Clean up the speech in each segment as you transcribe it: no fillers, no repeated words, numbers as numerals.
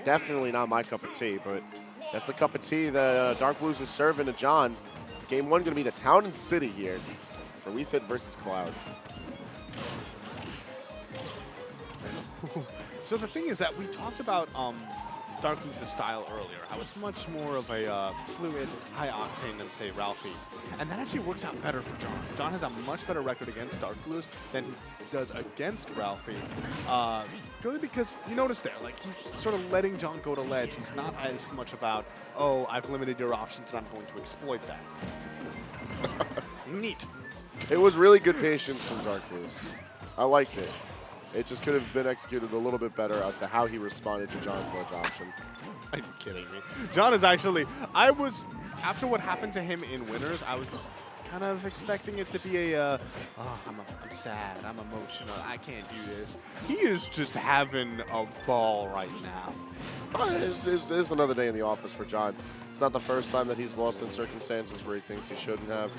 Definitely not my cup of tea, but that's the cup of tea that DarkBlues is serving to John. Game 1 going to be the Town and City here for WeFit versus Cloud. So the thing is that we talked about DarkBlues' style earlier, how it's much more of a fluid, high octane than, say, Ralphie. And that actually works out better for John. John has a much better record against DarkBlues than he does against Ralphie. Purely because you notice there, like, he's sort of letting John go to ledge. He's not as much about, oh, I've limited your options and I'm going to exploit that. Neat. It was really good patience from DarkBlues. I liked it. It just could have been executed a little bit better as to how he responded to John's ledge option. Are you kidding me? John is actually, after what happened to him in Winners, I was kind of expecting it to be I'm sad, I'm emotional, I can't do this. He is just having a ball right now. It's another day in the office for John. It's not the first time that he's lost in circumstances where he thinks he shouldn't have.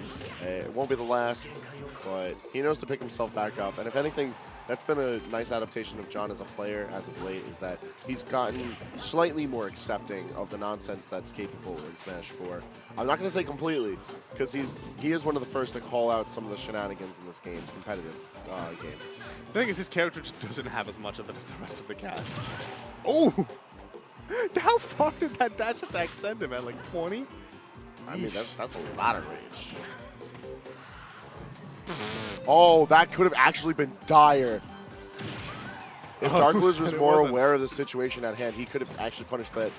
It won't be the last, but he knows to pick himself back up. And if anything, that's been a nice adaptation of John as a player as of late, is that he's gotten slightly more accepting of the nonsense that's capable in Smash 4. I'm not going to say completely, because he is one of the first to call out some of the shenanigans in this game's competitive game. The thing is, his character just doesn't have as much of it as the rest of the cast. Oh! How far did that dash attack send him at, like 20? I mean, that's a lot of rage. Oh, that could have actually been dire. If DarkBlues was more aware of the situation at hand, he could have actually punished that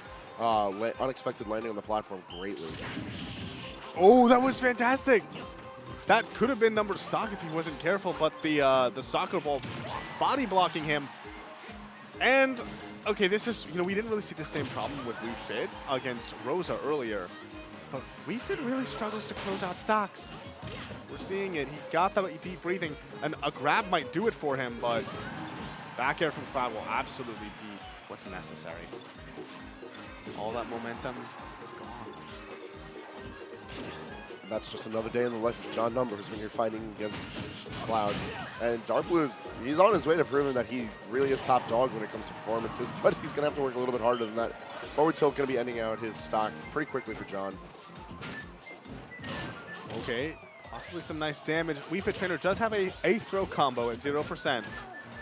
unexpected landing on the platform greatly. Oh, that was fantastic. That could have been number stock if he wasn't careful, but the soccer ball body blocking him. And, okay, this is, we didn't really see the same problem with WeFit against Rosa earlier, but WeFit really struggles to close out stocks. We're seeing it. He got that deep breathing, and a grab might do it for him, but back air from Cloud will absolutely be what's necessary. All that momentum gone. That's just another day in the life of John Numbers when you're fighting against Cloud. And DarkBlues, he's on his way to proving that he really is top dog when it comes to performances, but he's going to have to work a little bit harder than that. Forward tilt going to be ending out his stock pretty quickly for John. Okay. Possibly some nice damage. WeFit Trainer does have a throw combo at 0%.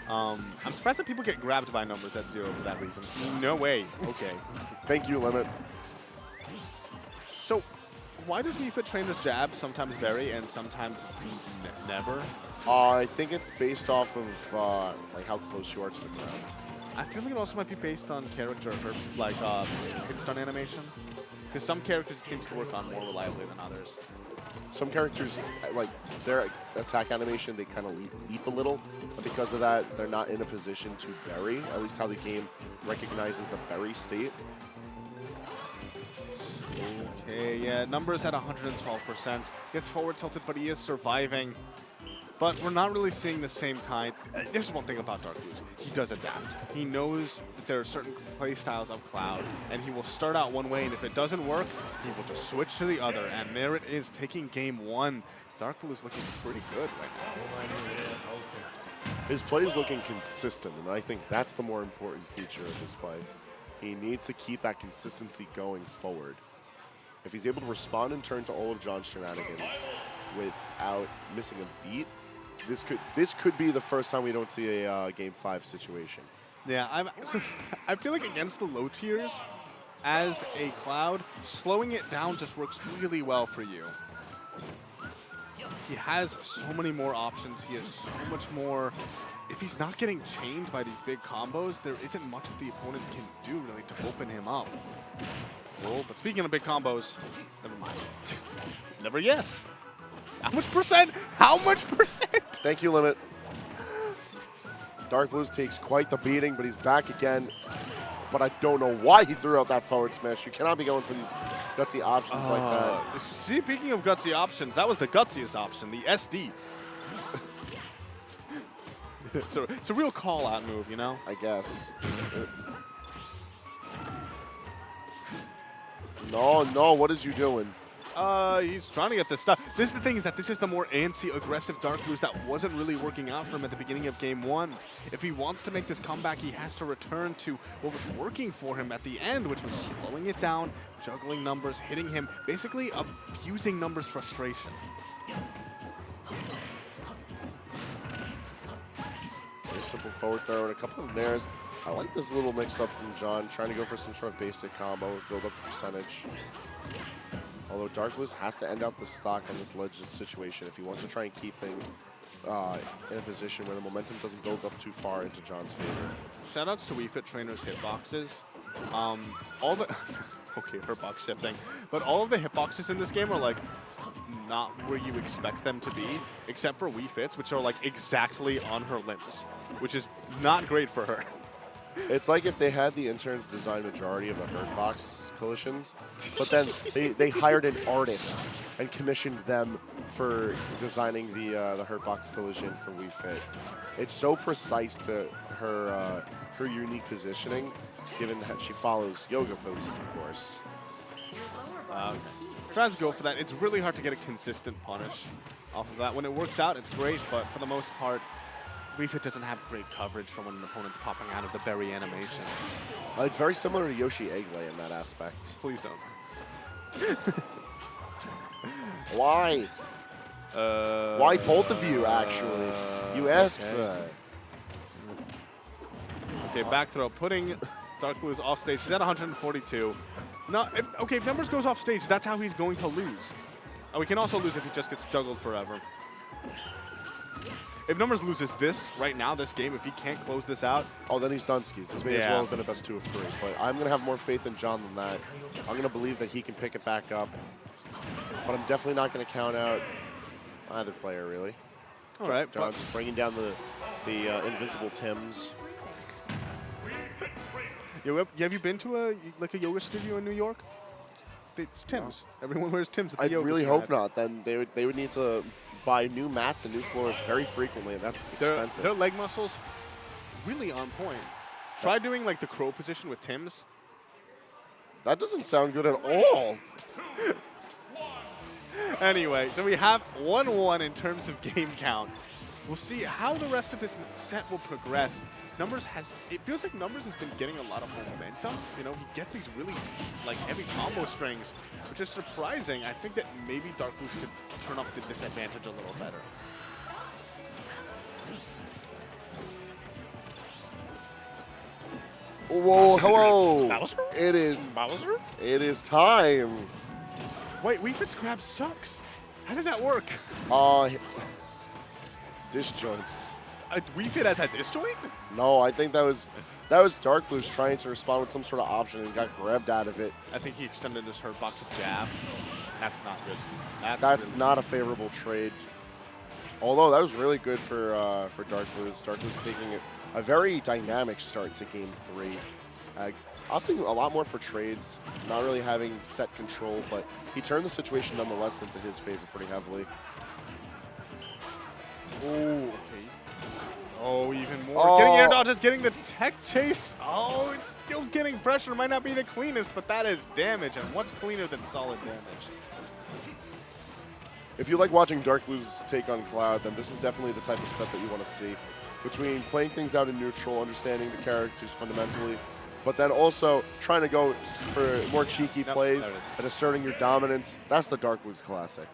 I'm surprised that people get grabbed by Numbers at 0 for that reason. No way. Okay. Thank you, Limit. So, why does WeFit Trainer's jab sometimes vary and sometimes never? I think it's based off of like how close you are to the ground. I feel like it also might be based on character, like hit stun animation. Because some characters it seems to work on more reliably than others. Some characters, like their attack animation, they kind of leap a little. And because of that, they're not in a position to bury, at least how the game recognizes the bury state. Okay, yeah, Numbers at 112%. Gets forward tilted, but he is surviving. But we're not really seeing the same kind. This is one thing about DarkBlues. He does adapt. He knows that there are certain play styles of Cloud, and he will start out one way, and if it doesn't work, he will just switch to the other. And there it is, taking game 1. DarkBlues looking pretty good right now. His play is looking consistent, and I think that's the more important feature of his play. He needs to keep that consistency going forward. If he's able to respond and turn to all of John's shenanigans without missing a beat, this could be the first time we don't see a Game 5 situation. Yeah, I feel like against the low tiers, as a Cloud, slowing it down just works really well for you. He has so many more options. He has so much more. If he's not getting chained by these big combos, there isn't much that the opponent can do really to open him up. Oh, but speaking of big combos, never mind. Never yes. How much percent? How much percent? Thank you, Limit. DarkBlues takes quite the beating, but he's back again. But I don't know why he threw out that forward smash. You cannot be going for these gutsy options like that. Speaking of gutsy options, that was the gutsiest option, the SD. It's a real call-out move, you know? I guess. No, what is you doing? He's trying to get this stuff. This is the thing, is that this is the more antsy, aggressive DarkBlues that wasn't really working out for him at the beginning of Game 1. If he wants to make this comeback, he has to return to what was working for him at the end, which was slowing it down, juggling numbers, hitting him, basically abusing numbers' frustration. Very simple forward throw and a couple of nairs. I like this little mix-up from John, trying to go for some sort of basic combo, build up the percentage. Although DarkBlues has to end out the stock on this legend situation if he wants to try and keep things in a position where the momentum doesn't build up too far into John's favor. Shoutouts to Wii Fit Trainer's hitboxes. All the okay, hitbox shifting, but all of the hitboxes in this game are like not where you expect them to be, except for Wii Fit's, which are like exactly on her limbs, which is not great for her. It's like if they had the interns design majority of the hurt box collisions, but then they hired an artist and commissioned them for designing the hurt box collision for Wii Fit. It's so precise to her her unique positioning, given that she follows yoga poses, of course. Tries to go for that. It's really hard to get a consistent punish off of that. When it works out, it's great, but for the most part, Wii Fit doesn't have great coverage from when an opponent's popping out of the berry animation. It's very similar to Yoshi Eggley in that aspect. Please don't. Why? Why both of you, actually? You asked for that. Okay, back throw, putting DarkBlues off stage. He's at 142. If Numbers goes off stage, that's how he's going to lose. We can also lose if he just gets juggled forever. If Numbers loses this right now, this game, if he can't close this out. Oh, then he's done skis. This may as well have been a best 2 of 3. But I'm going to have more faith in John than that. I'm going to believe that he can pick it back up. But I'm definitely not going to count out either player, really. All right. John's just bringing down the invisible Tims. Yo, have you been to a yoga studio in New York? It's Tim's. No. Everyone wears Tim's at the yoga. I really hope not. Then they would need to buy new mats and new floors very frequently, and that's expensive. Their leg muscles really on point. Try doing like the crow position with Tim's. That doesn't sound good at all. Anyway, so we have 1-1 in terms of game count. We'll see how the rest of this set will progress. It feels like Numbers has been getting a lot of momentum. You know, he gets these really like heavy combo strings, which is surprising. I think that maybe DarkBlues could turn up the disadvantage a little better. Whoa, hello. Bowser? It is Bowser? It is time. Wait, Wii Fit's grab sucks. How did that work? Disjoints. Wii Fit has had disjoint? No, I think that was DarkBlues trying to respond with some sort of option and got grabbed out of it. I think he extended his hurt box with jab. That's not good. That's really not a favorable trade. Although that was really good for DarkBlues. DarkBlues taking a very dynamic start to Game 3. Opting a lot more for trades, not really having set control, but he turned the situation nonetheless into his favor pretty heavily. Oh, okay. Oh, even more. Getting air dodges, getting the tech chase. Oh, it's still getting pressure. Might not be the cleanest, but that is damage. And what's cleaner than solid damage? If you like watching DarkBlues take on Cloud, then this is definitely the type of set that you want to see. Between playing things out in neutral, understanding the characters fundamentally, but then also trying to go for more cheeky plays and asserting your dominance. That's the DarkBlues classic.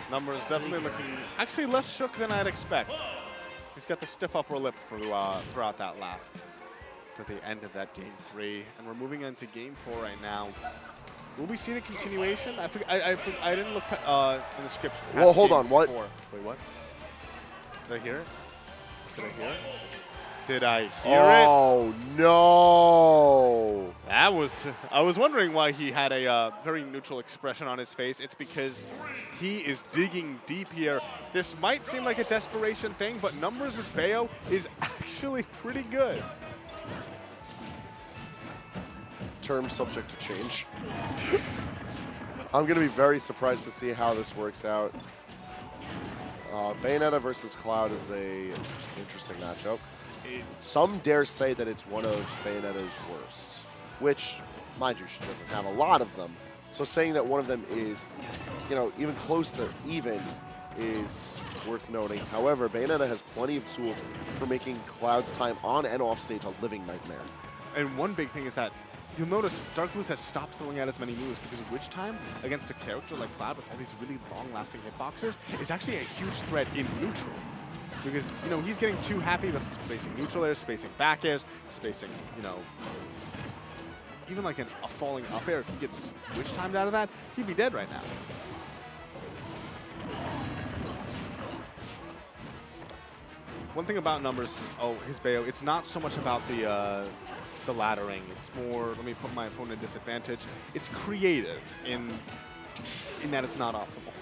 Numbers definitely looking actually less shook than I'd expect. He's got the stiff upper lip throughout that to the end of that Game 3. And we're moving into Game 4 right now. Will we see the continuation? I didn't look in the script. Well, hold on. What? 4. Wait, what? Did I hear it? Did I hear it? Did I hear it? Oh, no. I was wondering why he had a very neutral expression on his face. It's because he is digging deep here. This might seem like a desperation thing, but Numbers' Bayo is actually pretty good. Term subject to change. I'm going to be very surprised to see how this works out. Bayonetta versus Cloud is a interesting matchup. Some dare say that it's one of Bayonetta's worst, which, mind you, she doesn't have a lot of them. So saying that one of them is, you know, even close to even is worth noting. However, Bayonetta has plenty of tools for making Cloud's time on and off stage a living nightmare. And one big thing is that you'll notice DarkBlues has stopped throwing out as many moves because Witch Time against a character like Cloud with all these really long-lasting hitboxers is actually a huge threat in neutral. Because, you know, he's getting too happy with spacing neutral airs, spacing back airs, spacing, you know, even like a falling up air. If he gets Witch Timed out of that, he'd be dead right now. One thing about numbers, his Bayo, it's not so much about the laddering. It's more, let me put my opponent at disadvantage. It's creative in that it's not optimal.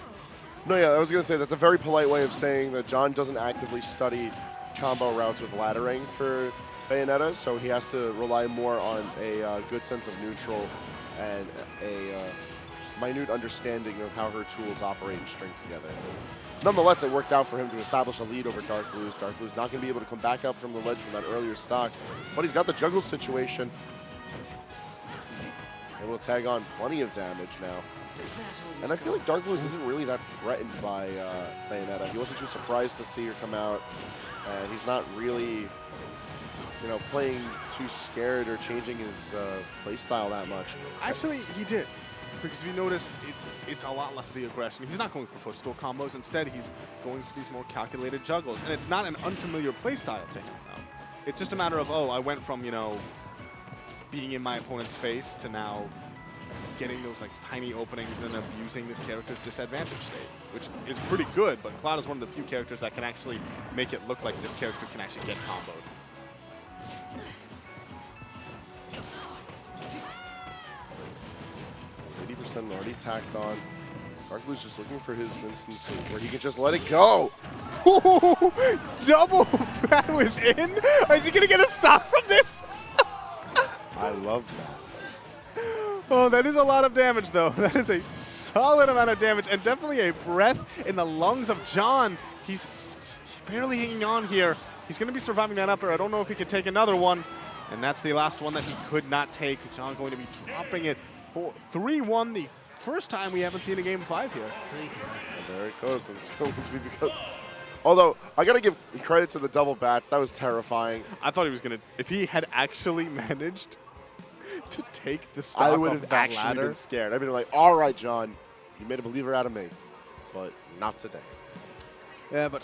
No, yeah, I was going to say that's a very polite way of saying that John doesn't actively study combo routes with laddering for Bayonetta, so he has to rely more on a good sense of neutral and a minute understanding of how her tools operate and string together. Nonetheless, it worked out for him to establish a lead over DarkBlues. DarkBlues not going to be able to come back up from the ledge from that earlier stock, but he's got the juggle situation. And will tag on plenty of damage now. And I feel like DarkBlues isn't really that threatened by Bayonetta. He wasn't too surprised to see her come out, and he's not really, you know, playing too scared or changing his play style that much. Actually, he did. Because if you notice, it's a lot less of the aggression. He's not going for footstool combos. Instead, he's going for these more calculated juggles. And it's not an unfamiliar playstyle to him, though. It's just a matter of, I went from, you know, being in my opponent's face to now getting those like tiny openings and abusing this character's disadvantage state, which is pretty good, but Cloud is one of the few characters that can actually make it look like this character can actually get comboed. 80% already tacked on. DarkBlues just looking for his instance where he can just let it go. Double bat within? Is he gonna get a stock from this? I love that. Oh, that is a lot of damage, though. That is a solid amount of damage, and definitely a breath in the lungs of John. He's barely hanging on here. He's going to be surviving that upper. I don't know if he could take another one, and that's the last one that he could not take. John going to be dropping it for 3-1, the first time we haven't seen a game 5 here. And there it goes. And it's going to be because, although, I got to give credit to the double bats. That was terrifying. I thought he was going to, if he had actually managed to take the stock I would have actually been scared. I'd been like, all right, John, you made a believer out of me, but not today. Yeah, but